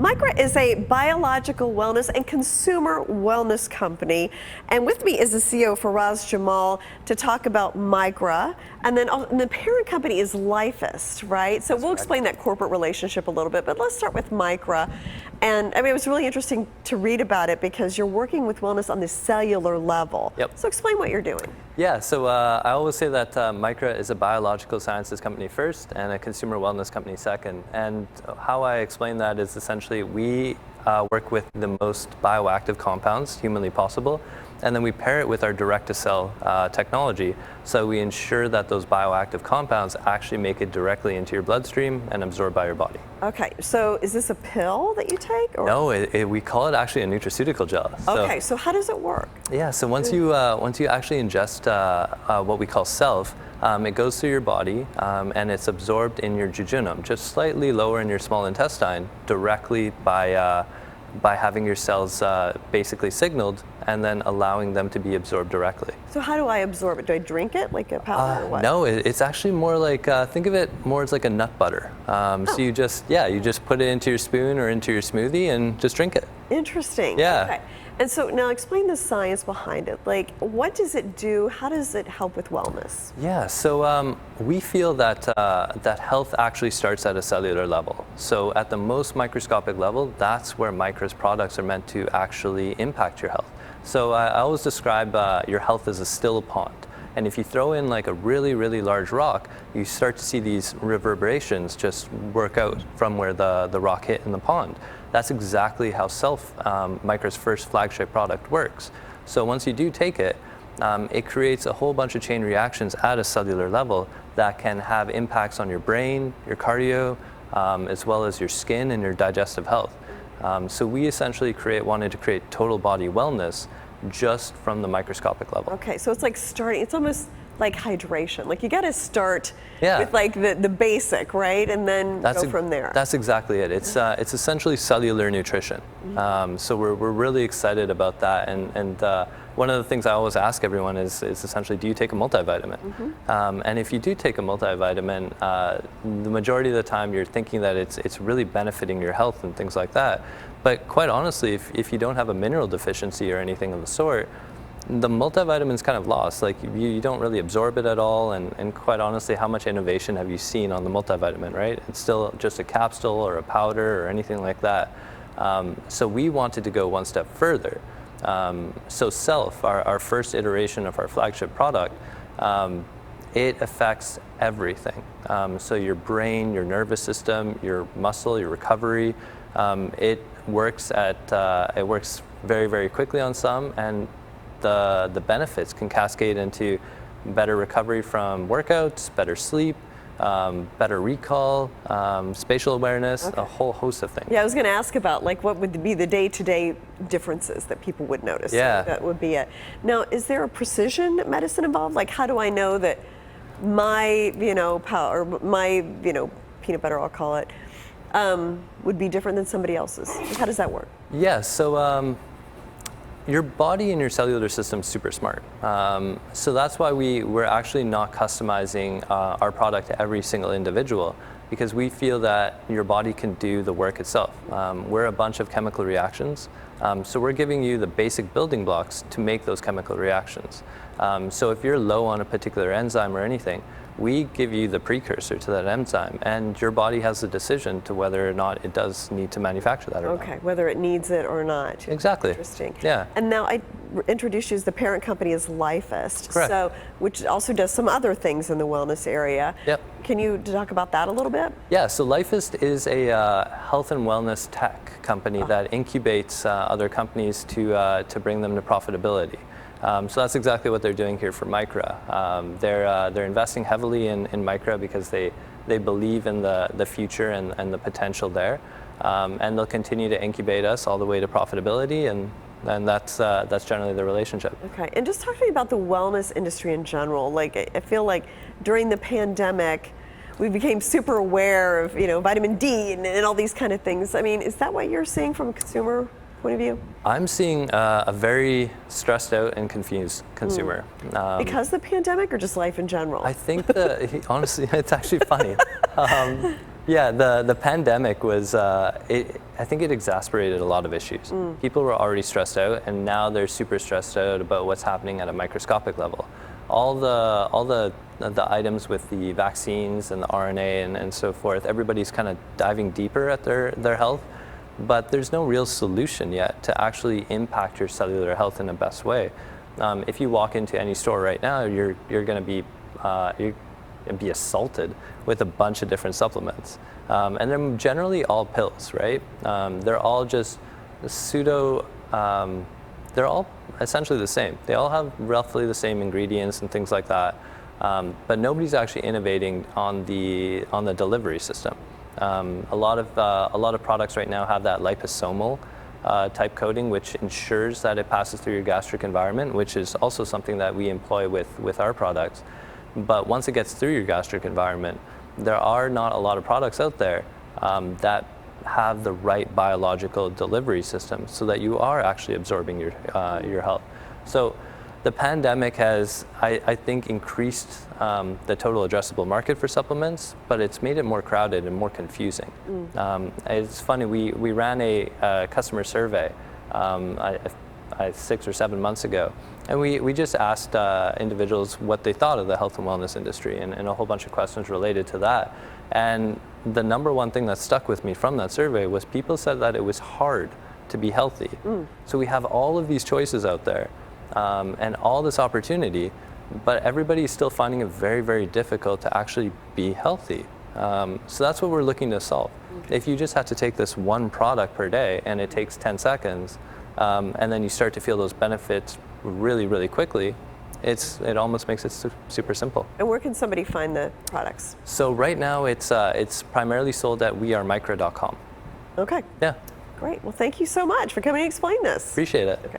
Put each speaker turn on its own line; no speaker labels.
Mikra is a biological wellness and consumer wellness company. And with me is the CEO, Faraaz Jamal, to talk about Mikra. And then the parent company is Lifeist, right? So we'll explain that corporate relationship a little bit, but let's start with Mikra. And I mean, it was really interesting to read about it because you're working with wellness on the cellular level.
Yep.
So explain what you're doing.
Yeah, so I always say that Mikra is a biological sciences company first and a consumer wellness company second. And how I explain that is essentially we work with the most bioactive compounds humanly possible, and then we pair it with our direct-to-cell technology. So we ensure that those bioactive compounds actually make it directly into your bloodstream and absorbed by your body.
Okay, so is this a pill that you take? Or?
No, we call it actually a nutraceutical gel.
Okay, so how does it work?
Yeah, so once you actually ingest what we call self, it goes through your body and it's absorbed in your jejunum, just slightly lower in your small intestine, directly by having your cells basically signaled and then allowing them to be absorbed directly.
So how do I absorb it? Do I drink it like a powder or what?
No, it's actually more like, think of it more as like a nut butter. So you just put it into your spoon or into your smoothie and just drink it.
Interesting.
Yeah.
Okay. And so now explain the science behind it. Like, what does it do? How does it help with wellness?
Yeah, so we feel that that health actually starts at a cellular level. So at the most microscopic level, that's where Mikra's products are meant to actually impact your health. So I always describe your health as a still pond. And if you throw in like a really, really large rock, you start to see these reverberations just work out from where the rock hit in the pond. That's exactly how Self, Mikra's first flagship product, works. So once you do take it, it creates a whole bunch of chain reactions at a cellular level that can have impacts on your brain, your cardio, as well as your skin and your digestive health. So we essentially wanted to create total body wellness just from the microscopic level.
Okay, so it's like starting, it's almost like hydration. Like you got to start
Yeah.
with like the basic, right? And then go from there.
That's exactly it. It's essentially cellular nutrition. So we're really excited about that. And one of the things I always ask everyone is essentially, do you take a multivitamin? And if you do take a multivitamin, the majority of the time you're thinking that it's really benefiting your health and things like that. But quite honestly, if you don't have a mineral deficiency or anything of the sort, the multivitamin's kind of lost. Like you don't really absorb it at all, and quite honestly, how much innovation have you seen on the multivitamin, right? It's still just a capsule or a powder or anything like that. So we wanted to go one step further. So Self, our first iteration of our flagship product, it affects everything. So your brain, your nervous system, your muscle, your recovery. It works very, very quickly on some, and the benefits can cascade into better recovery from workouts, better sleep, better recall, spatial awareness, a whole host of things.
Yeah, I was going to ask about like what would be the day-to-day differences that people would notice.
Yeah.
So that would be it. Now, is there a precision medicine involved? Like, how do I know that my, my, peanut butter, I'll call it, would be different than somebody else's? How does that work?
Yeah, so your body and your cellular system is super smart. So that's why we're actually not customizing our product to every single individual, because we feel that your body can do the work itself. We're a bunch of chemical reactions, so we're giving you the basic building blocks to make those chemical reactions. So if you're low on a particular enzyme or anything, we give you the precursor to that enzyme, and your body has the decision to whether or not it does need to manufacture that or not.
Okay, whether it needs it or not.
Exactly.
Interesting.
Yeah.
And now I introduced you as the parent company is Lifeist,
Correct.
so which also does some other things in the wellness area.
Yep.
Can you talk about that a little bit?
Yeah, so Lifeist is a health and wellness tech company that incubates other companies to bring them to profitability. So that's exactly what they're doing here for Mikra. They're investing heavily in Mikra because they believe in the future and the potential there, and they'll continue to incubate us all the way to profitability, and that's generally the relationship.
Okay, and just talk to me about the wellness industry in general. Like, I feel like during the pandemic, we became super aware of vitamin D and all these kind of things. I mean, is that what you're seeing from a consumer point of view?
I'm seeing a very stressed out and confused consumer.
Because of the pandemic or just life in general?
I think honestly, it's actually funny. Yeah, the pandemic was, I think it exacerbated a lot of issues. People were already stressed out, and now they're super stressed out about what's happening at a microscopic level. All the items with the vaccines and the RNA and so forth, everybody's kind of diving deeper at their health, but there's no real solution yet to actually impact your cellular health in the best way. If you walk into any store right now, you're going to be assaulted with a bunch of different supplements. And they're generally all pills, right? They're all just pseudo, they're all essentially the same. They all have roughly the same ingredients and things like that. But nobody's actually innovating on the delivery system. A lot of products right now have that liposomal type coating, which ensures that it passes through your gastric environment, which is also something that we employ with our products. But once it gets through your gastric environment, there are not a lot of products out there that have the right biological delivery system so that you are actually absorbing your health. So the pandemic has, I think, increased the total addressable market for supplements, but it's made it more crowded and more confusing. It's funny, we ran a customer survey 6 or 7 months ago, and we just asked individuals what they thought of the health and wellness industry, and a whole bunch of questions related to that. And the number one thing that stuck with me from that survey was people said that it was hard to be healthy. So we have all of these choices out there and all this opportunity, but everybody is still finding it very, very difficult to actually be healthy. So that's what we're looking to solve. If you just have to take this one product per day and it takes 10 seconds, and then you start to feel those benefits really, really quickly, it almost makes it super simple.
And where can somebody find the products?
So right now it's primarily sold at wearemikra.com.
Okay.
Yeah.
Great. Well, thank you so much for coming to explain this.
Appreciate it.
Okay.